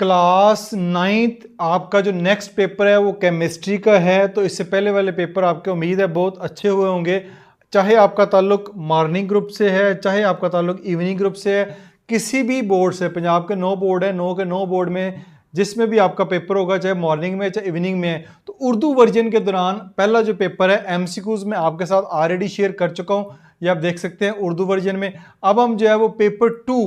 Class ninth आपका जो next paper है वो केमिस्ट्री का है। तो इससे पहले वाले पेपर आपके उम्मीद है बहुत अच्छे हुए होंगे। चाहे आपका ताल्लुक मॉर्निंग ग्रुप से है, चाहे आपका ताल्लुक इवनिंग ग्रुप से है, किसी भी बोर्ड से, पंजाब के 9 बोर्ड है, 9 के 9 बोर्ड में जिसमें भी आपका पेपर होगा, चाहे मॉर्निंग में चाहे इवनिंग में है, तो उर्दू वर्जन के दौरान पहला जो पेपर है एमसीक्यूज में आपके साथ ऑलरेडी शेयर कर चुका हूँ। ये आप देख सकते हैं उर्दू वर्जन में। अब हम जो है वो पेपर 2,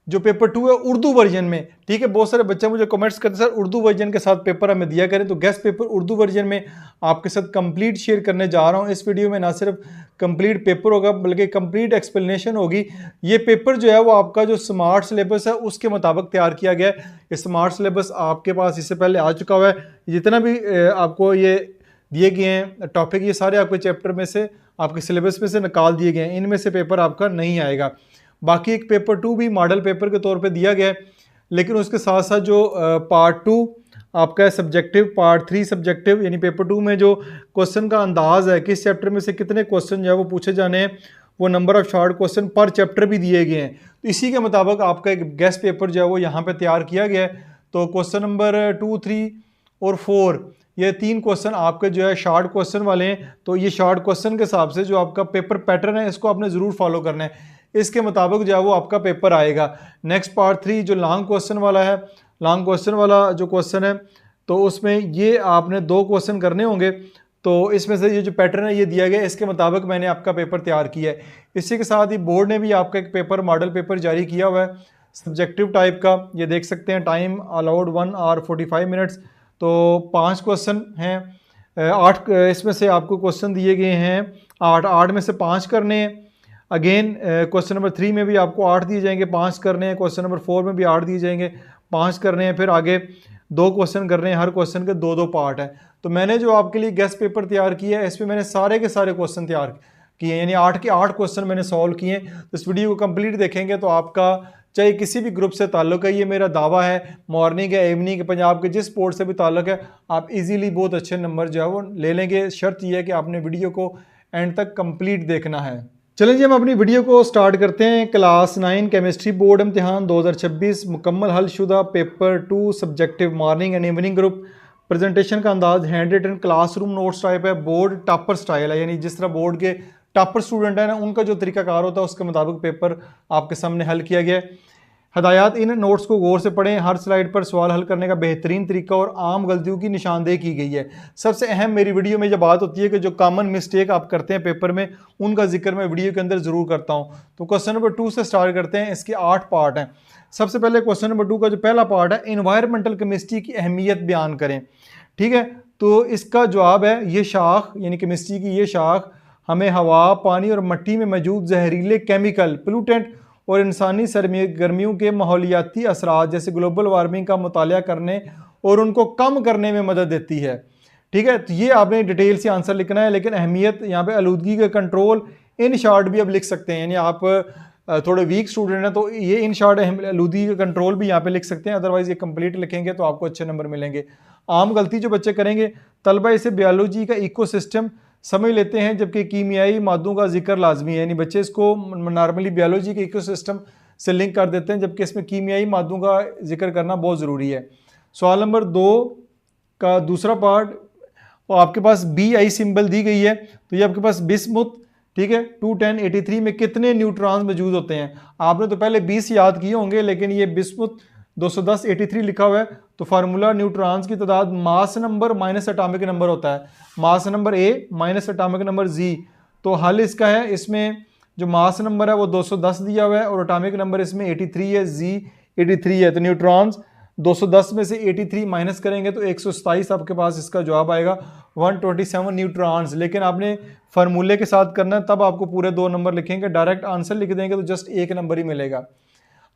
जो पेपर 2 है उर्दू वर्जन में, ठीक है। बहुत सारे बच्चे मुझे कमेंट्स करते सर उर्दू वर्जन के साथ पेपर हमें दिया करें, तो गेस्ट पेपर उर्दू वर्जन में आपके साथ कंप्लीट शेयर करने जा रहा हूं। इस वीडियो में ना सिर्फ कंप्लीट पेपर होगा बल्कि कंप्लीट एक्सप्लेनेशन होगी। ये पेपर जो है वो आपका जो स्मार्ट सिलेबस है उसके मुताबिक तैयार किया गया है। ये स्मार्ट सिलेबस आपके पास इससे पहले आ चुका हुआ है। जितना भी आपको ये दिए गए हैं टॉपिक, ये सारे आपके चैप्टर में से, आपके सिलेबस में से निकाल दिए गए हैं। इनमें से पेपर आपका नहीं आएगा। बाकी एक पेपर 2 भी मॉडल पेपर के तौर पे दिया गया है, लेकिन उसके साथ साथ जो पार्ट 2 आपका है सब्जेक्टिव, पार्ट 3 सब्जेक्टिव, यानी पेपर 2 में जो क्वेश्चन का अंदाज है किस चैप्टर में से कितने क्वेश्चन जो है वो पूछे जाने हैं, वो नंबर ऑफ शॉर्ट क्वेश्चन पर चैप्टर भी दिए गए हैं। तो इसी के मुताबिक आपका एक गेस्ट पेपर जो है वो यहाँ पे तैयार किया गया है। तो क्वेश्चन नंबर 2, 3 और 4, ये 3 क्वेश्चन आपके जो है शॉर्ट क्वेश्चन वाले हैं। तो ये शॉर्ट क्वेश्चन के हिसाब से जो आपका पेपर पैटर्न है इसको आपने ज़रूर फॉलो करना है। इसके मुताबिक जो है वो आपका पेपर आएगा। नेक्स्ट पार्ट 3 जो लॉन्ग क्वेश्चन वाला है, लॉन्ग क्वेश्चन वाला जो क्वेश्चन है तो उसमें ये आपने 2 क्वेश्चन करने होंगे। तो इसमें से ये जो पैटर्न है ये दिया गया है, इसके मुताबिक मैंने आपका पेपर तैयार किया है। इसी के साथ ही बोर्ड ने भी आपका एक पेपर मॉडल पेपर जारी किया हुआ है सब्जेक्टिव टाइप का। ये देख सकते हैं टाइम अलाउड 1 आवर 45 मिनट्स। तो 5 क्वेश्चन हैं, 8 इसमें से आपको क्वेश्चन दिए गए हैं, 8 में से 5 करने हैं। अगेन क्वेश्चन नंबर 3 में भी आपको 8 दिए जाएंगे, 5 करने हैं। क्वेश्चन नंबर 4 में भी 8 दिए जाएंगे, 5 करने हैं। फिर आगे 2 क्वेश्चन करने हैं, हर क्वेश्चन के 2-2 पार्ट है। तो मैंने जो आपके लिए गेस्ट पेपर तैयार किया है इसमें मैंने सारे के सारे क्वेश्चन तैयार किए, यानी 8 के 8 क्वेश्चन मैंने सॉल्व किए। तो इस वीडियो को कंप्लीट देखेंगे तो आपका चाहे किसी भी ग्रुप से ताल्लुक है, ये मेरा दावा है, मॉर्निंग है, इवनिंग है, पंजाब के जिस स्पोर्ट से भी ताल्लुक है, आप इजीली बहुत अच्छे नंबर जो है वो ले लेंगे। शर्त यह है कि आपने वीडियो को एंड तक कंप्लीट देखना है। चलें जी हम अपनी वीडियो को स्टार्ट करते हैं। क्लास 9 केमिस्ट्री बोर्ड इम्तिहान 2026 मुकम्मल हलशुदा paper 2 subjective morning and evening group. Presentation का अंदाज hand written classroom notes type है, बोर्ड टॉपर स्टाइल है, यानी जिस तरह बोर्ड के टॉपर स्टूडेंट है ना उनका जो तरीकाकार होता है उसके मुताबिक पेपर आपके सामने हल किया गया है। हदायत, इन नोट्स को गौर से पढ़ें। हर स्लाइड पर सवाल हल करने का बेहतरीन तरीका और आम गलतियों की निशानदेही की गई है। सबसे अहम मेरी वीडियो में यह बात होती है कि जो कॉमन मिस्टेक आप करते हैं पेपर में उनका जिक्र मैं वीडियो के अंदर ज़रूर करता हूं। तो क्वेश्चन नंबर 2 से स्टार्ट करते हैं। इसके 8 पार्ट हैं। सबसे पहले क्वेश्चन नंबर 2 का जो पहला पार्ट है, इन्वायरमेंटल केमिस्ट्री की अहमियत बयान करें। ठीक है, तो इसका जवाब है ये शाख, यानी केमिस्ट्री की ये शाख हमें हवा, पानी और मिट्टी में मौजूद जहरीले केमिकल, पोल्यूटेंट और इंसानी सरगर्मियों के माहौलियाती असरात जैसे ग्लोबल वार्मिंग का मुताला करने और उनको कम करने में मदद देती है। ठीक है, तो ये आपने डिटेल से आंसर लिखना है, लेकिन अहमियत यहाँ पे आलूदगी का कंट्रोल इन शॉर्ट भी अब लिख सकते हैं, यानी आप थोड़े वीक स्टूडेंट हैं तो ये इन शॉर्ट आलूदगी का कंट्रोल भी यहाँ पे लिख सकते हैं। अदरवाइज ये कंप्लीट लिखेंगे तो आपको अच्छे नंबर मिलेंगे। आम गलती जो बच्चे करेंगे, तलबा इसे बायोलॉजी का इकोसिस्टम समझ लेते हैं जबकि कीमियाई मादों का जिक्र लाजमी है, यानी बच्चे इसको नॉर्मली बायोलॉजी के इकोसिस्टम से लिंक कर देते हैं जबकि इसमें कीमियाई मादों का जिक्र करना बहुत ज़रूरी है। सवाल नंबर 2 का दूसरा पार्ट, और आपके पास BI सिंबल दी गई है, तो ये आपके पास बिस्मुथ, ठीक है, 21083 में कितने न्यूट्रॉन्स मौजूद होते हैं। आपने तो पहले 20 याद किए होंगे, लेकिन ये बिस्मुथ 21083 लिखा हुआ है। तो फार्मूला न्यूट्रॉन्स की तादाद mass number minus atomic number होता है, mass number A minus atomic number Z। तो हल इसका है, इसमें जो मास नंबर है वो 210 दिया हुआ है और एटॉमिक नंबर इसमें 83 है, Z 83 है। तो न्यूट्रॉन्स 210 में से 83 माइनस करेंगे तो 127 आपके पास इसका जवाब आएगा, 127 न्यूट्रॉन्स। लेकिन आपने फार्मूले के साथ करना है, तब आपको पूरे 2 नंबर लिखेंगे। डायरेक्ट आंसर लिख देंगे तो जस्ट 1 नंबर ही मिलेगा।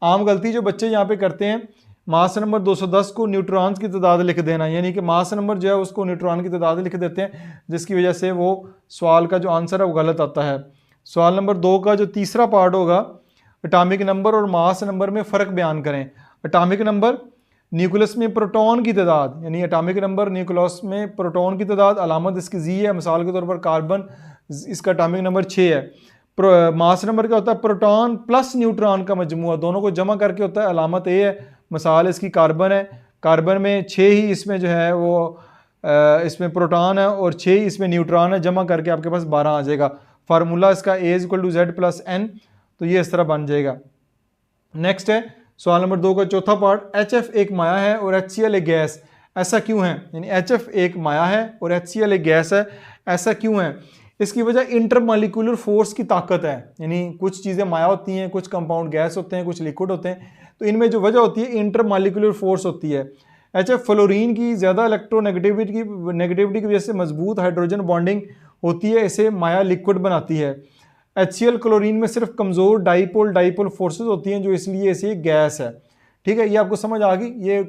आम गलती जो बच्चे यहाँ पे करते हैं, मास नंबर 210 को न्यूट्रॉन्स की तादाद लिख देना, यानी कि मास नंबर जो है उसको न्यूट्रॉन की तादाद लिख देते हैं, जिसकी वजह से वो सवाल का जो आंसर है वो गलत आता है। सवाल नंबर 2 का जो तीसरा पार्ट होगा, एटॉमिक नंबर और मास नंबर में फ़र्क बयान करें। एटॉमिक नंबर न्यूक्लियस में प्रोटॉन की तादाद, यानी एटॉमिक नंबर न्यूक्लियस में प्रोटॉन की तादाद, अलामत इसकी Z है, मिसाल के तौर पर कार्बन, इसका एटॉमिक नंबर 6 है। मास नंबर क्या होता है, प्रोटॉन प्लस न्यूट्रॉन का मजमूआ, दोनों को जमा करके होता है, अलामत A है, मिसाल इसकी कार्बन है, कार्बन में 6 ही इसमें जो है वो इसमें प्रोटॉन है और 6 ही इसमें न्यूट्रॉन है, जमा करके आपके पास 12 आ जाएगा। फार्मूला इसका A=Z+N, तो ये इस तरह बन जाएगा। नेक्स्ट है सवाल नंबर 2 का चौथा पार्ट, HF एक माया है और HCl एक गैस, ऐसा क्यों है? यानी HF एक माया है और HCl एक गैस है, ऐसा क्यों है? इसकी वजह इंटरमॉलिक्यूलर फोर्स की ताकत है। यानी कुछ चीज़ें माया होती हैं, कुछ कंपाउंड गैस होते हैं, कुछ लिक्विड होते हैं, तो इनमें जो वजह होती है इंटरमॉलिक्यूलर फोर्स होती है। HF फ्लोरीन की ज़्यादा इलेक्ट्रोनेगेटिविटी की वजह से मजबूत हाइड्रोजन बॉन्डिंग होती है, इसे माया लिक्विड बनाती है। HCl क्लोरीन में सिर्फ कमज़ोर डाइपोल फोर्सेस होती हैं, जो इसलिए इसे गैस है। ठीक है, ये आपको समझ आ गई, ये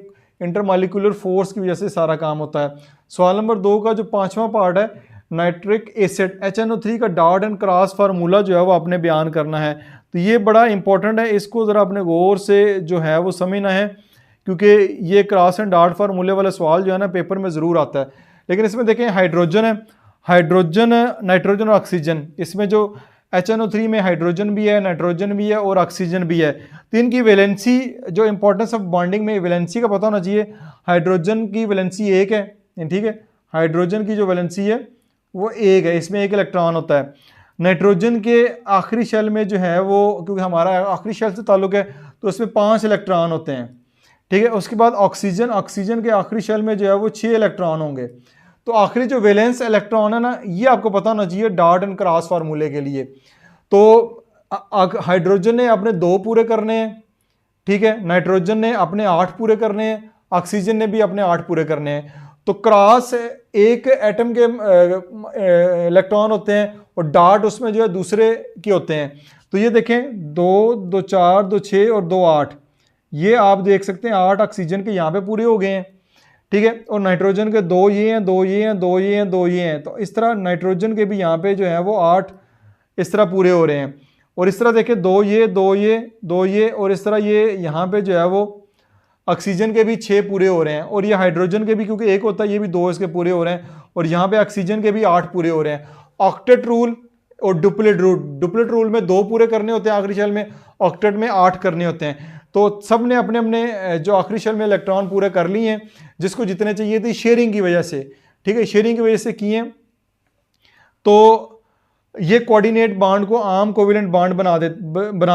इंटरमॉलिक्यूलर फोर्स की वजह से सारा काम होता है। सवाल नंबर 2 का जो 5वां पार्ट है, नाइट्रिक एसिड HNO3 का डॉट एंड क्रॉस फार्मूला जो है वो आपने बयान करना है। तो ये बड़ा इंपॉर्टेंट है, इसको ज़रा आपने गौर से जो है वो समझना है, क्योंकि ये क्रॉस एंड डॉट फार्मूले वाला सवाल जो है ना पेपर में ज़रूर आता है। लेकिन इसमें देखें हाइड्रोजन है, हाइड्रोजन, नाइट्रोजन और ऑक्सीजन, इसमें जो HNO3 में हाइड्रोजन भी है, नाइट्रोजन भी है और ऑक्सीजन भी है, तो इनकी वैलेंसी, जो इंपॉर्टेंस ऑफ बॉन्डिंग में वैलेंसी का पता होना चाहिए। हाइड्रोजन की वैलेंसी 1 है, ठीक है, हाइड्रोजन की जो वैलेंसी है वो 1 है, इसमें 1 इलेक्ट्रॉन होता है। नाइट्रोजन के आखिरी शेल में जो है वो, क्योंकि हमारा आखिरी शेल से ताल्लुक है, तो उसमें 5 इलेक्ट्रॉन होते हैं। ठीक है, उसके बाद ऑक्सीजन के आखिरी शेल में जो है वो 6 इलेक्ट्रॉन होंगे। तो आखिरी जो वैलेंस इलेक्ट्रॉन है ना, ये आपको पता होना चाहिए डॉट एंड क्रॉस फार्मूले के लिए। तो हाइड्रोजन ने अपने 2 पूरे करने हैं, ठीक है, नाइट्रोजन ने अपने 8 पूरे करने हैं, ऑक्सीजन ने भी अपने 8 पूरे करने हैं। तो क्रॉस एक एटम के इलेक्ट्रॉन होते हैं और डॉट उसमें जो है दूसरे के होते हैं। तो ये देखें 2, 2 4, 2 6 और 2 8, ये आप देख सकते हैं 8 ऑक्सीजन के यहाँ पे पूरे हो गए हैं। ठीक है, और नाइट्रोजन के 2 ये हैं, 2 ये हैं, 2 ये हैं, 2 ये हैं, तो इस तरह नाइट्रोजन के भी यहाँ पे जो है वो 8 इस तरह पूरे हो रहे हैं। और इस तरह देखें 2 ये, 2 ये, 2 ये, और इस तरह ये यहाँ पे जो है वो ऑक्सीजन के भी 6 पूरे हो रहे हैं, और ये हाइड्रोजन के भी, क्योंकि 1 होता है, ये भी 2 इसके पूरे हो रहे हैं, और यहाँ पे ऑक्सीजन के भी 8 पूरे हो रहे हैं। ऑक्टेट रूल और डुप्लेट रूल में 2 पूरे करने होते हैं आखिरी शेल में, ऑक्टेट में 8 करने होते हैं। तो सब ने अपने अपने जो आखिरी शेल में इलेक्ट्रॉन पूरे कर लिए हैं, जिसको जितने चाहिए थे शेयरिंग की वजह से। ठीक है, शेयरिंग की वजह से किए। तो ये कोऑर्डिनेट बॉन्ड को आम कोवेलेंट बॉन्ड बना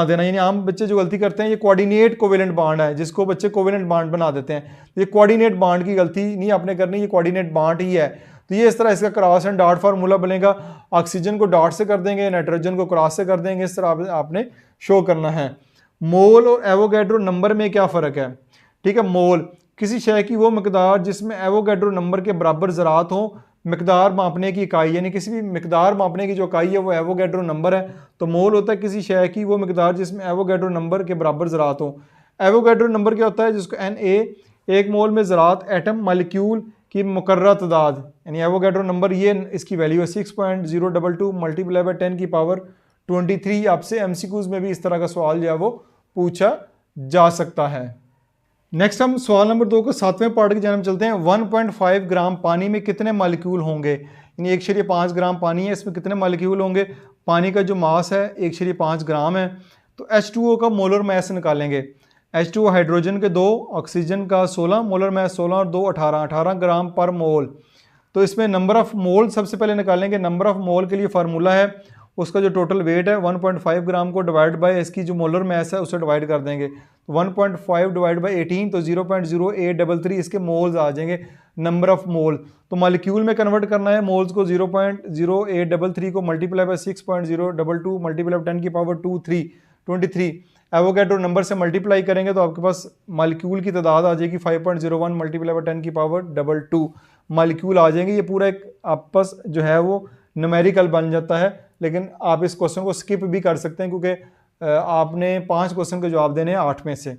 देना, यानी आम बच्चे जो गलती करते हैं, ये कोऑर्डिनेट कोवेलेंट बॉन्ड है जिसको बच्चे कोवेलेंट बॉन्ड बना देते हैं। ये कोऑर्डिनेट बॉन्ड की गलती नहीं आपने करनी, ये कोऑर्डिनेट बॉन्ड ही है। तो ये इस तरह इसका क्रॉस एंड डॉट फार्मूला बनेगा, ऑक्सीजन को डॉट से कर देंगे, नाइट्रोजन को क्रॉस से कर देंगे, इस तरह आपने शो करना है। मोल और एवोगैड्रो नंबर में क्या फ़र्क है? ठीक है, मोल किसी शय की वो मिकदार जिसमें एवोगैड्रो नंबर के बराबर ज़रात हो। मिकदार मापने की इकाई, यानी किसी भी मिकदार मापने की जो इकाई है वो एवोगैड्रो नंबर है। तो मोल होता है किसी शय की वो मिकदार जिसमें एवोगैड्रो नंबर के बराबर ज़रात हो। एवोगैड्रो नंबर क्या होता है? जिसको Na, 1 मोल में ज़रात एटम मालिक्यूल की मुकर्रर तादाद, यानी एवोगैड्रो नंबर, ये इसकी वैल्यू है 6.022 मल्टीप्लाई बाय 10 की पावर 23। आपसे MCQs में भी इस तरह का सवाल जो है वो पूछा जा सकता है। नेक्स्ट हम सवाल नंबर 2 को 7वें पार्ट की जानब चलते हैं। 1.5 ग्राम पानी में कितने मालिक्यूल होंगे? यानी 1.5 ग्राम पानी है, इसमें कितने मालिक्यूल होंगे? पानी का जो मास है 1.5 ग्राम है। तो H2O का मोलर मास निकालेंगे। H2O हाइड्रोजन के 2, ऑक्सीजन का 16, मोलर मास 16 और 2 18 ग्राम पर मोल। तो इसमें नंबर ऑफ मोल सबसे पहले निकालेंगे। नंबर ऑफ मोल के लिए फार्मूला है, उसका जो टोटल वेट है 1.5 ग्राम को डिवाइड बाय इसकी जो मोलर मास है उसे डिवाइड कर देंगे। 1.5 डिवाइड बाय 18, तो 0.0833 इसके मोल्स आ जाएंगे, नंबर ऑफ मोल। तो मालिक्यूल में कन्वर्ट करना है, मोल्स को 0.0833 को मल्टीप्लाई बाय 6.022 मल्टीप्लाई बाय 10 की पावर 23 एवोगैड्रो नंबर से मल्टीप्लाई करेंगे तो आपके पास मालिक्यूल की तादाद आ जाएगी 5.01 मल्टीप्लाई बाय 10 की पावर 22 मालिक्यूल आ जाएंगे। ये पूरा एक आपस जो है वो न्यूमेरिकल बन जाता है, लेकिन आप इस क्वेश्चन को स्किप भी कर सकते हैं क्योंकि आपने 5 क्वेश्चन के जवाब देने हैं 8 में से।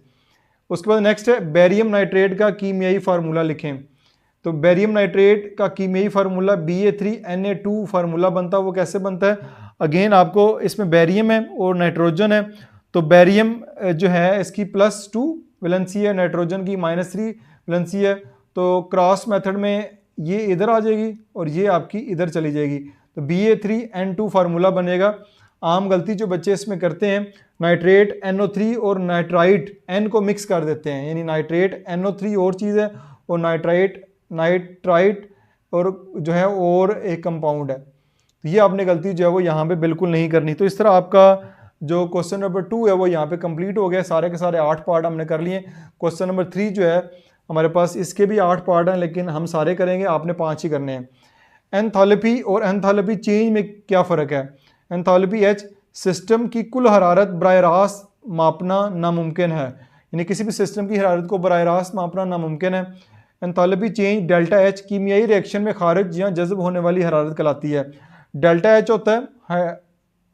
उसके बाद नेक्स्ट है बेरियम नाइट्रेट का कीमियाई फार्मूला लिखें। तो बेरियम नाइट्रेट का कीमियाई फार्मूला Ba3Na2 फार्मूला बनता है। वो कैसे बनता है? अगेन आपको इसमें बेरियम है और नाइट्रोजन है, तो बेरियम जो है इसकी +2 वैलेंसी है, नाइट्रोजन की -3 वैलेंसी है। तो क्रॉस मेथड में ये इधर आ जाएगी और ये आपकी इधर चली जाएगी, तो Ba3N2 फार्मूला बनेगा। आम गलती जो बच्चे इसमें करते हैं, नाइट्रेट NO3 और नाइट्राइट N को मिक्स कर देते हैं, यानी नाइट्रेट NO3 और चीज़ है और नाइट्राइट और जो है और एक कंपाउंड है। तो ये आपने गलती जो है वो यहाँ पे बिल्कुल नहीं करनी। तो इस तरह आपका जो क्वेश्चन नंबर 2 है वो यहाँ पे कंप्लीट हो गया। सारे के सारे 8 पार्ट हमने कर लिए। क्वेश्चन नंबर 3 जो है हमारे पास, इसके भी 8 पार्ट हैं लेकिन हम सारे करेंगे, आपने 5 ही करने हैं। एंथैल्पी और एंथैल्पी चेंज में क्या फ़र्क है? एंथैल्पी H, सिस्टम की कुल हरारत बराह रास्त मापना नामुमकिन है, यानी किसी भी सिस्टम की हरारत को बराह रास्त मापना नामुमकिन है। एंथैल्पी चेंज डेल्टा H, कीमियाई रिएक्शन में खारिज या जज्ब होने वाली हरारत कहलाती है। डेल्टा H होता है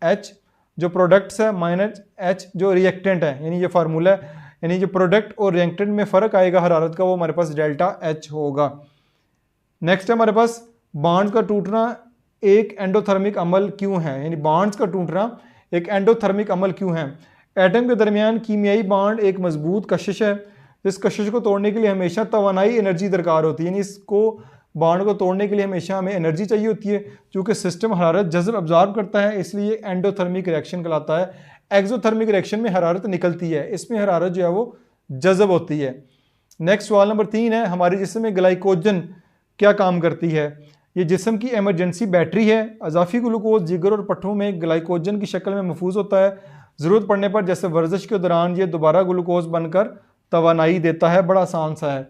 H जो प्रोडक्ट्स है माइनस H जो रिएक्टेंट है, यानी ये फार्मूला है, यानी जो प्रोडक्ट और रिएक्टेंट में फ़र्क आएगा हरारत का वो हमारे पास डेल्टा H होगा। नेक्स्ट है हमारे पास बॉन्ड्स का टूटना एक एंडोथर्मिक अमल क्यों है, यानी बॉन्ड्स का टूटना एक एंडोथर्मिक अमल क्यों है? एटम के दरमियान कीमियाई बॉन्ड एक मजबूत कशिश है। इस कशिश को तोड़ने के लिए हमेशा तवानाई एनर्जी दरकार होती है, यानी इसको बॉन्ड को तोड़ने के लिए हमेशा हमें एनर्जी चाहिए होती है। चूँकि सिस्टम हरारत जज्ब ऑब्जॉर्व करता है इसलिए एंडोथर्मिक रिएक्शन कहलाता है। एक्सोथर्मिक रिएक्शन में हरारत निकलती है, इसमें हरारत जो है वो जज्ब होती है। नेक्स्ट सवाल नंबर 3 है, हमारे जिस्म में ग्लाइकोजन क्या काम करती है? ये जिस्म की इमरजेंसी बैटरी है। अजाफी ग्लूकोज जिगर और पट्ठों में ग्लाइकोजन की शक्ल में महफूज होता है। ज़रूरत पड़ने पर जैसे वर्जिश के दौरान ये दोबारा ग्लूकोज बनकर तवानाई देता है। बड़ा आसान सा है।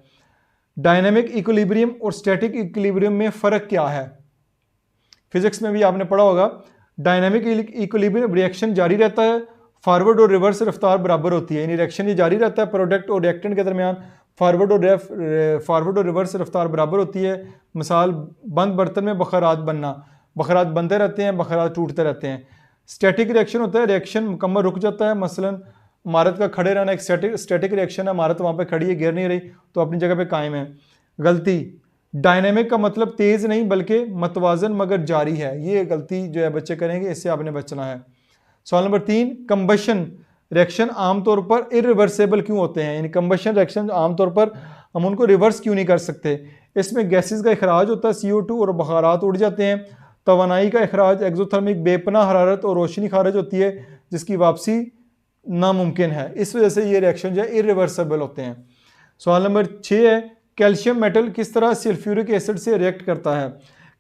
डायनेमिक इक्विलिब्रियम और स्टैटिक इक्विलिब्रियम में फ़र्क क्या है? फिजिक्स में भी आपने पढ़ा होगा। डायनेमिक इक्विलिब्रियम रिएक्शन जारी रहता है, फॉरवर्ड और रिवर्स रफ्तार बराबर होती है, यानी रिएक्शन ये जारी रहता है, प्रोडक्ट और रिएक्टेंट के दरमियान फॉरवर्ड और रिवर्स रफ्तार बराबर होती है। मिसाल, बंद बर्तन में बखरात बनना, बखरात बनते रहते हैं, बखरात टूटते रहते हैं। स्टैटिक रिएक्शन होता है, रिएक्शन मुकम्मल रुक जाता है। मसलन इमारत का खड़े रहना एक स्टैटिक रिएक्शन है, इमारत वहाँ पे खड़ी है, गिर नहीं रही तो अपनी जगह पे कायम है। गलती, डायनेमिक का मतलब तेज़ नहीं बल्कि मतवाजन मगर जारी है। ये गलती जो है बच्चे करेंगे, इससे आपने बचना है। सवाल नंबर 3, कंबशन रिएक्शन आमतौर पर इरिवर्सेबल क्यों होते हैं? यानी कंबशन रिएक्शन आमतौर पर हम उनको रिवर्स क्यों नहीं कर सकते? इसमें गैसेस का अखराज होता है CO2 और बखारात उड़ जाते हैं। तवानाई का अखराज एक्सोथर्मिक बेपना हरारत और रोशनी खारिज होती है जिसकी वापसी नामुमकिन है। इस वजह से ये रिएक्शन जो है इरिवर्सेबल होते हैं। सवाल नंबर 6 है, कैल्शियम मेटल किस तरह सल्फ्यूरिक एसिड से रिएक्ट करता है?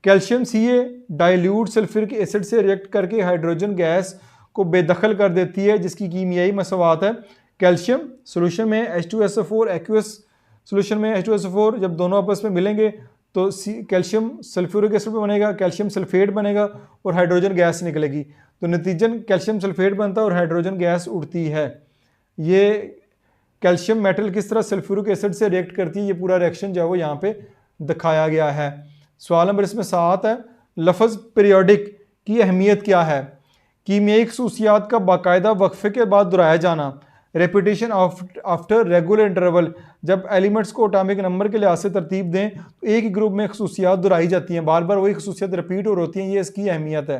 Calcium Ca dilute sulphuric acid से रिएक्ट करके हाइड्रोजन गैस को बेदखल कर देती है जिसकी कीमियाई मसवात है। कैल्शियम सोल्यूशन में H2SO4 एक्वस सोल्यूशन में H2SO4 जब दोनों आपस में मिलेंगे तो कैल्शियम सल्फ्यूरिक एसिड बनेगा, कैल्शियम सल्फेट बनेगा और हाइड्रोजन गैस निकलेगी। तो नतीजन कैल्शियम सल्फेट बनता है और हाइड्रोजन गैस उड़ती है। ये कैल्शियम मेटल किस तरह सल्फ्यूरिक एसिड से रिएक्ट करती है, ये पूरा रिएक्शन जो है वो यहाँ पे दिखाया गया है। सवाल नंबर इसमें 7 है, लफ्ज़ पीरियोडिक की अहमियत क्या है? कीमियाई खसूसियात का बाकायदा वक्फे के बाद दोहराया जाना, रेपिटेशन आफ्टर रेगुलर इंटरवल। जब एलिमेंट्स को एटॉमिक नंबर के लिहाज से तरतीब दें तो एक ही ग्रुप में खसूसियात दोहराई जाती हैं, बार बार वही खसूसियात रिपीट हो होती हैं, ये इसकी अहमियत है।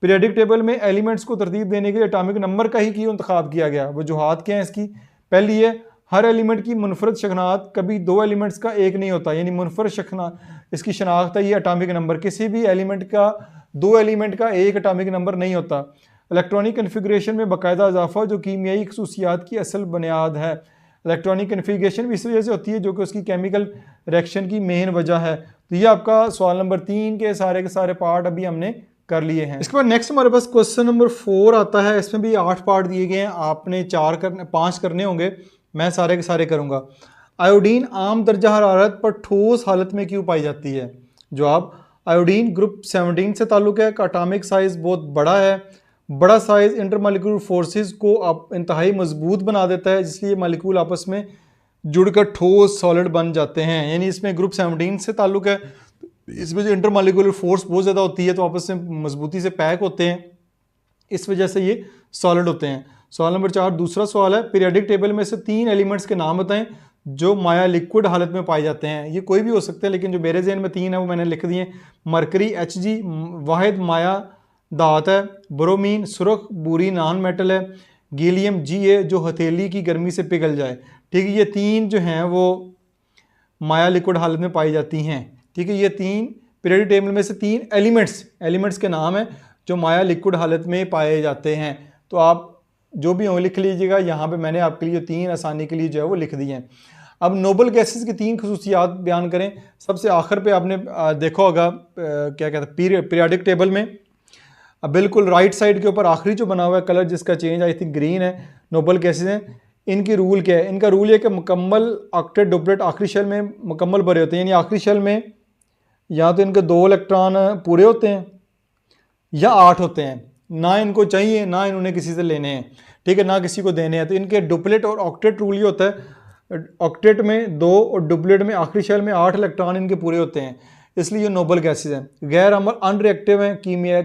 पीरियडिक टेबल में एलिमेंट्स को तरतीब देने के लिए एटॉमिक नंबर का ही क्यों इंतखाब किया गया? वजूहात क्या हैं इसकी? पहली है, हर एलिमेंट की मुनफरद शनाख्त कभी दो एलिमेंट्स का एक नहीं होता, यानी मुनफरद इसकी शनाख्त है ये एटॉमिक नंबर। किसी भी एलिमेंट का दो एलिमेंट का एक एटॉमिक नंबर नहीं होता। इलेक्ट्रॉनिक कन्फिग्रेशन में बाकायदा इजाफा जो कीमियाई खसूसियात की असल बुनियाद है। इलेक्ट्रॉनिक कन्फिग्रेशन भी इस वजह से होती है जो कि उसकी केमिकल रिएक्शन की मेन वजह है। तो ये आपका सवाल नंबर 3 के सारे पार्ट अभी हमने कर लिए हैं। इसके बाद नेक्स्ट हमारे पास क्वेश्चन नंबर 4 आता है। इसमें भी 8 पार्ट दिए गए हैं, आपने 5 करने होंगे, मैं सारे के सारे करूँगा। आयोडीन आम दर्जा हरारत पर ठोस हालत में क्यों पाई जाती है? जवाब, आयोडीन ग्रुप 17 से ताल्लुक़ है, का एटॉमिक साइज़ बहुत बड़ा है। बड़ा साइज़ इंटरमालिक्यूलर फोर्सेस को इंतहाई मजबूत बना देता है, जिसलिए मालिक्यूल आपस में जुड़कर ठोस सॉलिड बन जाते हैं। यानी इसमें ग्रुप 17 से ताल्लुक़ है, इसमें जो इंटरमालिक्यूलर फोर्स बहुत ज़्यादा होती है तो आपस में मजबूती से पैक होते हैं, इस वजह से ये सॉलिड होते हैं। सवाल नंबर 4 दूसरा सवाल है, पीरियडिक टेबल में से 3 एलिमेंट्स के नाम बताएं जो माया लिक्विड हालत में पाए जाते हैं। ये कोई भी हो सकते हैं लेकिन जो मेरे जहन में 3 है वो मैंने लिख दिए। मरकरी Hg वाहिद माया धात है। ब्रोमीन सुरख बूरी नॉन मेटल है। गैलियम Ga जो हथेली की गर्मी से पिघल जाए। ठीक है, ये 3 जो हैं वो माया लिक्विड हालत में पाई जाती हैं। ठीक है, ये 3 पीरियडिक टेबल में से 3 एलिमेंट्स के नाम हैं जो माया लिक्विड हालत में पाए जाते हैं। तो आप जो भी होंगे लिख लीजिएगा। यहाँ पे मैंने आपके लिए 3 आसानी के लिए जो है वो लिख दिए हैं। अब नोबल गैसेस की 3 खसूसियात बयान करें। सबसे आखिर पे आपने देखा होगा क्या कहते हैं पीरियाडिक टेबल में, अब बिल्कुल राइट साइड के ऊपर आखिरी जो बना हुआ है कलर जिसका चेंज आई थिंक ग्रीन है, नोबल गैसेस हैं। इनकी रूल क्या है? इनका रूल ये है कि मुकम्मल ऑक्टेट डुप्लेट आखिरी शेल में मुकम्मल भरे होते हैं, यानी आखिरी शेल में या तो इनके 2 इलेक्ट्रॉन पूरे होते हैं या 8 होते हैं। ना इनको चाहिए ना इन्होंने किसी से लेने हैं, ठीक है, ना किसी को देने हैं। तो इनके डुप्लेट और ऑक्टेट रूल ये होता है, ऑक्टेट में 2 और डुप्लेट में आखिरी शेल में 8 इलेक्ट्रॉन इनके पूरे होते हैं, इसलिए ये नोबल गैसेज हैं। गैर अमल अनरिएक्टिव हैं,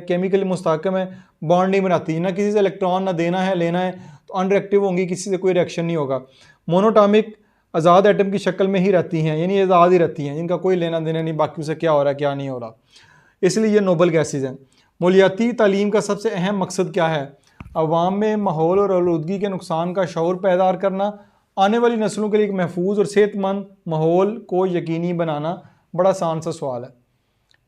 केमिकली मुस्ताकम है, बॉन्ड नहीं बनाती, ना किसी से इलेक्ट्रॉन ना देना है लेना है, तो अनरिएक्टिव होंगी, किसी से कोई रिएक्शन नहीं होगा। मोनोटॉमिक आज़ाद एटम की शक्ल में ही रहती हैं, यानी आज़ाद ही रहती हैं, इनका कोई लेना देना नहीं बाकी से क्या हो रहा है क्या नहीं हो रहा, इसलिए ये नोबल गैसेज हैं। मौलियाती तालीम का सबसे अहम मकसद क्या है? अवाम में माहौल और आलूदगी के नुकसान का शऊर पैदा करना, आने वाली नस्लों के लिए एक महफूज और सेहतमंद माहौल को यकीनी बनाना। बड़ा आसान सा सवाल है।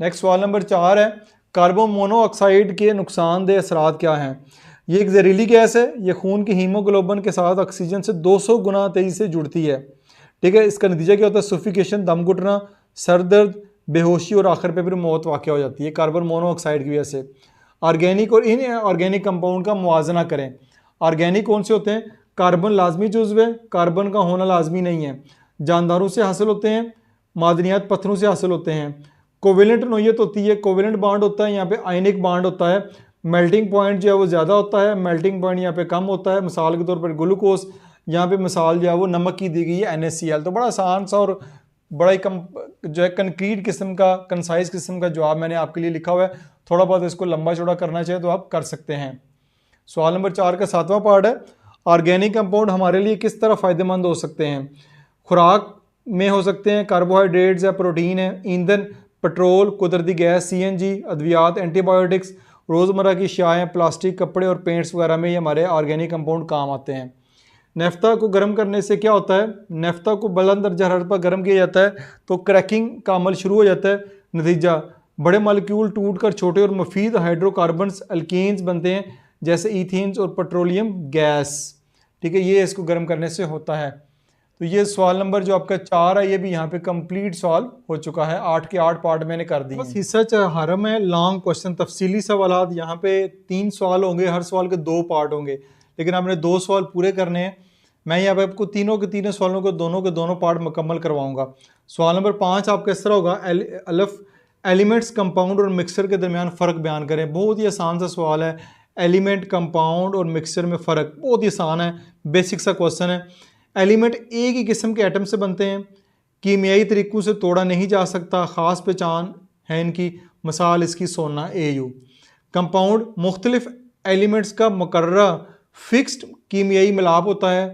नेक्स्ट सवाल नंबर 4 है, कार्बन मोनोऑक्साइड के नुकसानदेह असरात क्या हैं? ये एक जहरीली गैस है, ये खून की हीमोग्लोबिन के साथ ऑक्सीजन से 200 गुना तेज़ी से जुड़ती है, ठीक है। इसका नतीजा क्या होता है? सफिकेशन, दम घुटना, सर दर्द, बेहोशी और आखिर पे फिर मौत वाक़ हो जाती है कार्बन मोनोऑक्साइड की वजह से। ऑर्गेनिक और इनऑर्गेनिक कंपाउंड का मुआजना करें। ऑर्गेनिक कौन से होते हैं? कार्बन लाजमी जुज़्व है, कार्बन का होना लाजमी नहीं है। जानदारों से हासिल होते हैं, मादनियात पत्थरों से हासिल होते हैं। कोवेलेंट नोयत होती है, कोवेलेंट बॉन्ड होता है, यहाँ पे आयनिक बॉन्ड होता है। मेल्टिंग पॉइंट जो है वो ज़्यादा होता है, मेल्टिंग पॉइंट यहाँ पे कम होता है। मिसाल के तौर पर ग्लूकोज, यहाँ पे मिसाल जो है वो नमक की दी गई है NaCl। तो बड़ा आसान सा और बड़ा ही कम जो है कंक्रीट किस्म का कंसाइज किस्म का जवाब मैंने आपके लिए लिखा हुआ है। थोड़ा बहुत इसको लंबा चौड़ा करना चाहिए तो आप कर सकते हैं। सवाल नंबर 4 का 7वां पार्ट है, ऑर्गेनिक कंपाउंड हमारे लिए किस तरह फ़ायदेमंद हो सकते हैं? खुराक में हो सकते हैं, कार्बोहाइड्रेट्स या प्रोटीन है, ईंधन, पेट्रोल, कुदरती गैस, CNG, अद्वियात, एंटीबायोटिक्स, रोज़मर्रा की अशियाएँ, प्लास्टिक, कपड़े और पेंट्स वगैरह में ये हमारे ऑर्गेनिक कंपाउंड काम आते हैं। नेफ्ता को गर्म करने से क्या होता है? नेफ्ता को बुलंद दर्जा हरारत पर गर्म किया जाता है तो क्रैकिंग का अमल शुरू हो जाता है। नतीजा, बड़े मालिक्यूल टूट कर छोटे और मुफीद हाइड्रोकार्बन्स अल्कीन्स बनते हैं, जैसे ईथेन्स और पेट्रोलियम गैस, ठीक है, ये इसको गर्म करने से होता है। तो ये सवाल नंबर जो आपका 4 है ये भी यहाँ पे कंप्लीट सवाल हो चुका है। 8 के 8 पार्ट मैंने कर दिए। बस हिस्सा हरम है, लॉन्ग क्वेश्चन, तफसीली सवाल। यहाँ पे 3 सवाल होंगे, हर सवाल के 2 पार्ट होंगे, लेकिन आपने 2 सवाल पूरे करने हैं। मैं यहाँ पे आपको तीनों के तीनों सवालों को दोनों के दोनों पार्ट मुकम्मल करवाऊंगा। सवाल नंबर 5 आपका इस तरह होगा, अलफ एलिमेंट्स कंपाउंड और मिक्सर के दरमियान फ़र्क बयान करें। बहुत ही आसान सा सवाल है, एलिमेंट कंपाउंड और मिक्सर में फ़र्क बहुत ही आसान है, बेसिक सा क्वेश्चन है। एलिमेंट एक ही किस्म के एटम से बनते हैं, कीमियाई तरीक़ों से तोड़ा नहीं जा सकता, ख़ास पहचान है इनकी, मिसाल इसकी सोना AU। कंपाउंड मुख्तलिफ एलिमेंट्स का मुकर्ररा फिक्स्ड कीमियाई मिलाप होता है,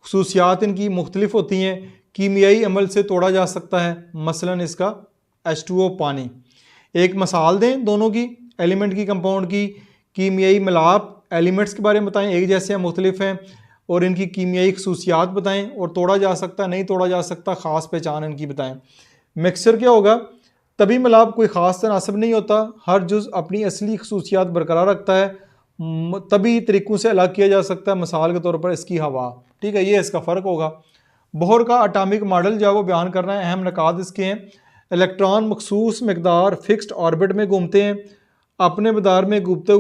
खुसूसियात इनकी मुख्तलिफ होती हैं, कीमियाई अमल से तोड़ा जा सकता है, मसलन इसका H2O पानी। एक मिसाल दें दोनों की, एलिमेंट की कंपाउंड की, कीमियाई मिलाप, एलिमेंट्स के बारे में बताएं, एक जैसे हैं मुख्तलिफ हैं, और इनकी कीमियाई खसूसियात बताएं, और तोड़ा जा सकता नहीं तोड़ा जा सकता, ख़ास पहचान इनकी बताएं। मिक्सर क्या होगा? तभी मिलाप कोई ख़ास तनासब नहीं होता, हर जुज़ अपनी असली खसूसियात बरकरार रखता है, तभी तरीक़ों से अलग किया जा सकता है, मिसाल के तौर पर इसकी हवा, ठीक है, ये इसका फ़र्क होगा। बोहर का एटॉमिक मॉडल जो है वो बयान करना है। अहम नकात इसके हैं, इलेक्ट्रॉन मखसूस मकदार फिक्स्ड ऑर्बिट में घूमते हैं, अपने मदार में घूमते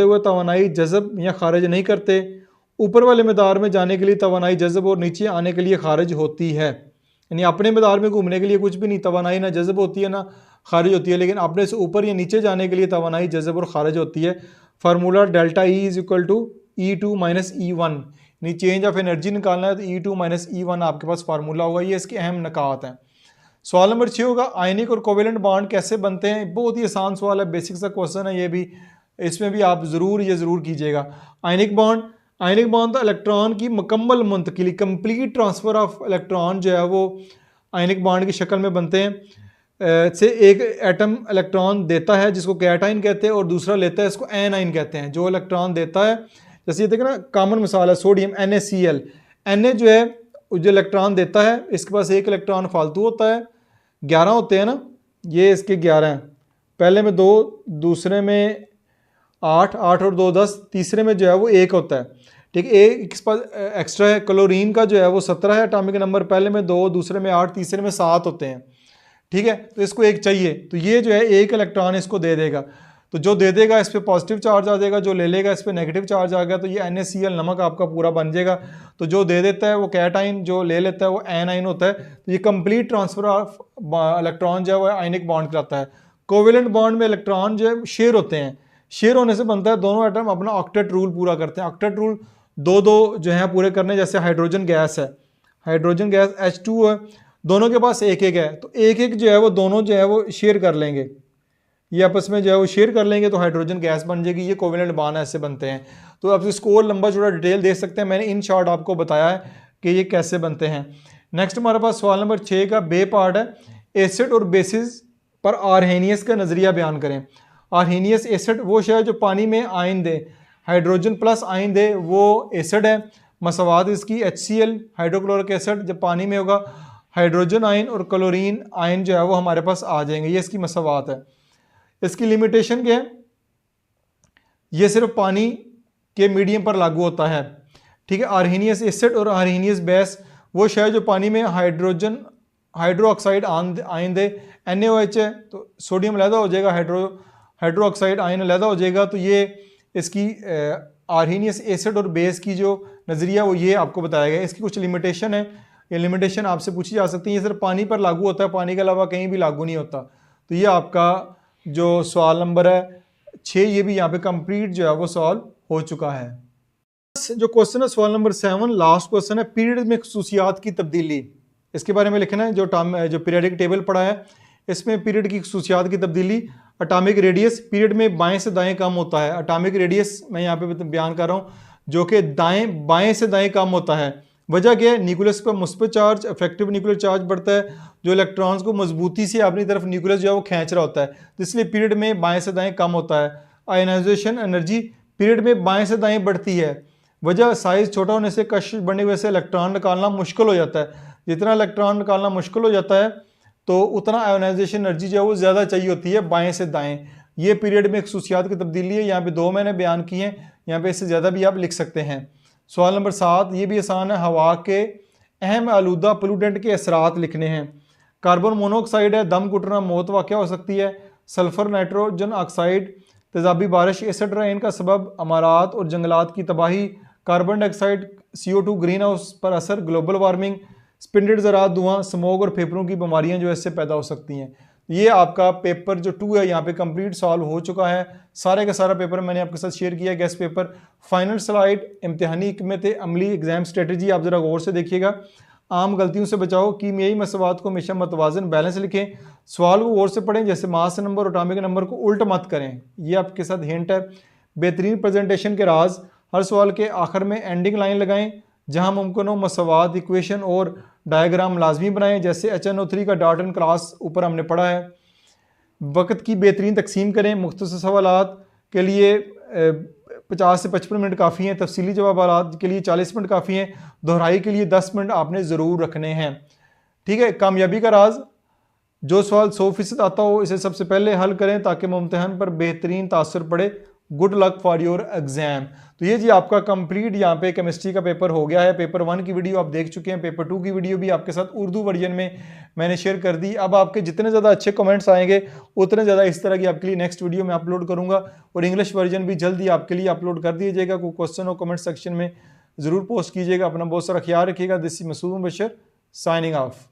हुए तवानाई जज़ब या खारिज नहीं करते, ऊपर वाले मदार में जाने के लिए तवानाई जज़ब और नीचे आने के लिए खारिज होती है। यानी अपने मदार में घूमने के लिए कुछ भी नहीं, तवानाई ना जज़ब होती है ना खारिज होती है, लेकिन अपने से ऊपर या नीचे जाने के लिए तवानाई जज़ब और खारिज होती है। Formula delta E is equal to E2 minus E1, यानी चेंज ऑफ एनर्जी निकालना है तो E2 माइनस E1 आपके पास फार्मूला होगा। ये इसके अहम नकात हैं। सवाल नंबर 6 होगा, आयनिक और कोवेलेंट बॉन्ड कैसे बनते हैं? बहुत ही आसान सवाल है, बेसिक सा क्वेश्चन है ये भी, इसमें भी आप ज़रूर कीजिएगा। आयनिक बॉन्ड तो इलेक्ट्रॉन की मुकम्मल मुंतकिली, कंप्लीट ट्रांसफ़र ऑफ इलेक्ट्रॉन जो है वो आयनिक बॉन्ड की शक्ल में बनते हैं। से एक एटम इलेक्ट्रॉन देता है जिसको कैटाइन कहते हैं, और दूसरा लेता है इसको एनाइन कहते हैं। जो इलेक्ट्रॉन देता है, जैसे ये देखें ना, कॉमन मिसाल है सोडियम NaCl, Na जो है जो इलेक्ट्रॉन देता है, इसके पास एक इलेक्ट्रॉन फालतू होता है, 11 होते हैं ना, ये इसके 11 हैं, पहले में 2, दूसरे में 8 और 2 10, तीसरे में जो है वो 1 होता है, ठीक है, एक इस पास एक्स्ट्रा है। क्लोरीन का जो है वो 17 है एटॉमिक नंबर, पहले में 2, दूसरे में 8, तीसरे में 7 होते हैं। ठीक है, तो इसको एक चाहिए, तो ये जो है एक इलेक्ट्रॉन इसको दे देगा, तो जो दे देगा इस पर पॉजिटिव चार्ज आ जाएगा, जो ले लेगा इस पर नेगेटिव चार्ज आ गया, तो ये NaCl नमक आपका पूरा बन जाएगा। तो जो दे देता है वो कैटाइन, जो ले लेता है वो एनाइन होता है। तो ये कंप्लीट ट्रांसफर ऑफ इलेक्ट्रॉन जो है वो आयनिक बॉन्ड कराता है। कोवेलेंट बॉन्ड में इलेक्ट्रॉन जो है शेयर होते हैं, शेयर होने से बनता है दोनों एटम अपना ऑक्टेट रूल पूरा करते हैं। ऑक्टेट रूल दो दो जो है पूरे करने, जैसे हाइड्रोजन गैस है, हाइड्रोजन गैस H2 है, दोनों के पास एक एक है, तो एक एक जो है वो दोनों जो है वो शेयर कर लेंगे, ये आपस में जो है वो शेयर कर लेंगे, तो हाइड्रोजन गैस बन जाएगी। ये कोवेलेंट बॉन्ड ऐसे बनते हैं। तो आप इसको और लंबा चौड़ा डिटेल देख सकते हैं, मैंने इन शॉर्ट आपको बताया है कि ये कैसे बनते हैं। नेक्स्ट हमारे पास सवाल नंबर 6 का बे पार्ट है, एसिड और बेसिस पर आर्हेनियस का नज़रिया बयान करें। आर्हेनियस एसिड वो है जो पानी में आयन दे, हाइड्रोजन प्लस आयन दे, वो एसिड है। मसवाद इसकी HCl हाइड्रोक्लोरिक एसिड जब पानी में होगा, हाइड्रोजन आयन और क्लोरीन आयन जो है वो हमारे पास आ जाएंगे, ये इसकी मसवाद है। इसकी लिमिटेशन क्या है, ये सिर्फ पानी के मीडियम पर लागू होता है। ठीक है, आर्हेनियस एसिड और आर्हेनियस बेस वो है जो पानी में हाइड्रोजन हाइड्रो ऑक्साइड आयन दे, NaOH है तो सोडियम अलहदा हो जाएगा, हाइड्रो ऑक्साइड आयन अलहदा हो जाएगा। तो ये इसकी आर्हेनियस एसिड और बेस की जो नज़रिया वो ये आपको बताया गया। इसकी कुछ लिमिटेशन है, ये लिमिटेशन आपसे पूछी जा सकती है। ये सिर्फ पानी पर लागू होता है, पानी के अलावा कहीं भी लागू नहीं होता। तो ये आपका जो सवाल नंबर है 6, ये भी यहाँ पे कंप्लीट जो है वो सॉल्व हो चुका है। जो क्वेश्चन है सवाल नंबर 7, लास्ट क्वेश्चन है, पीरियड में खसूसियात की तब्दीली, इसके बारे में लिखना है। जो पीरियडिक टेबल पढ़ा है इसमें पीरियड की खसूसियात की तब्दीली। एटॉमिक रेडियस पीरियड में बाएं से दाएं कम होता है। एटॉमिक रेडियस मैं यहाँ पे बयान कर रहा हूँ, जो कि बाएं से दाएं कम होता है। वजह क्या है, न्यूक्लियस पर मुस्बत चार्ज, इफेक्टिव न्यूक्लियर चार्ज बढ़ता है, जो इलेक्ट्रॉन्स को मजबूती से अपनी तरफ न्यूक्लियस जो है वो खींच रहा होता है, तो इसलिए पीरियड में बाएं से दाएं कम होता है। आयनाइजेशन एनर्जी पीरियड में बाएं से दाएं बढ़ती है। वजह साइज छोटा होने से, कश बढ़ने की वजह से इलेक्ट्रॉन निकालना मुश्किल हो जाता है। जितना इलेक्ट्रॉन निकालना मुश्किल हो जाता है तो उतना आयोनाइजेशन एनर्जी जो है वो ज़्यादा चाहिए होती है बाएं से दाएं। ये पीरियड में खसूसियात की तब्दीली है, यहाँ पे 2 मैंने बयान की हैं, यहाँ पे इससे ज़्यादा भी आप लिख सकते हैं। सवाल नंबर 7, ये भी आसान है, हवा के अहम आलूदा पोल्यूटेंट के असरात लिखने हैं। कार्बन मोनोऑक्साइड है, दम घुटना, मौत वाक़या हो सकती है। सल्फर नाइट्रोजन ऑक्साइड, तेजाबी बारिश, एसेट्रा, इनका सबब अमारात और जंगलात की तबाही। Carbon dioxide CO2 green house पर असर, ग्लोबल वार्मिंग, स्पिंडेड ज़रात धुआं, स्मोक और फेफड़ों की बीमारियां जो इससे पैदा हो सकती हैं। ये आपका पेपर जो 2 है यहाँ पे कंप्लीट सॉल्व हो चुका है। सारे का सारा पेपर मैंने आपके साथ शेयर किया, गेस्ट पेपर, फाइनल स्लाइड, इम्तिहानी हिकमत अमली, एग्जाम स्ट्रेटजी, आप ज़रा गौर से देखिएगा। आम गलतियों से बचाओ, कीमियाई मसवाद को हमेशा मतवाजन बैलेंस लिखें, सवाल को गौर से पढ़ें, जैसे मास नंबर और एटॉमिक नंबर को उल्ट मत करें, ये आपके साथ हिंट है। बेहतरीन प्रेजेंटेशन के राज, हर सवाल के आखिर में एंडिंग लाइन लगाएं, जहां मुमकिन हो मसवाद, इक्वेशन और डायग्राम लाजमी बनाएं, जैसे HNO3 का डॉट एंड क्लास ऊपर हमने पढ़ा है। वक्त की बेहतरीन तकसीम करें, मुख्तसर सवालात के लिए 50 से 55 मिनट काफ़ी हैं, तफसीली जवाबात के लिए 40 मिनट काफ़ी हैं, दोहराई के लिए 10 मिनट आपने ज़रूर रखने हैं। ठीक है, कामयाबी का राज, जो सवाल 100% आता हो इसे सबसे पहले हल करें ताकि मुम्तहन पर बेहतरीन तासुर पड़े। Good luck for your exam. तो ये जी आपका कंप्लीट यहाँ पे केमिस्ट्री का पेपर हो गया है। पेपर 1 की वीडियो आप देख चुके हैं, पेपर 2 की वीडियो भी आपके साथ उर्दू वर्जन में मैंने शेयर कर दी। अब आपके जितने ज़्यादा अच्छे कमेंट्स आएंगे उतने ज़्यादा इस तरह की आपके लिए नेक्स्ट वीडियो में अपलोड करूँगा, और इंग्लिश वर्जन भी जल्दी आपके लिए अपलोड कर दिया जाएगा। कोई क्वेश्चन हो कमेंट सेक्शन में ज़रूर पोस्ट कीजिएगा। अपना बहुत सारा ख्याल रखिएगा। This is Masood Mubashar signing of.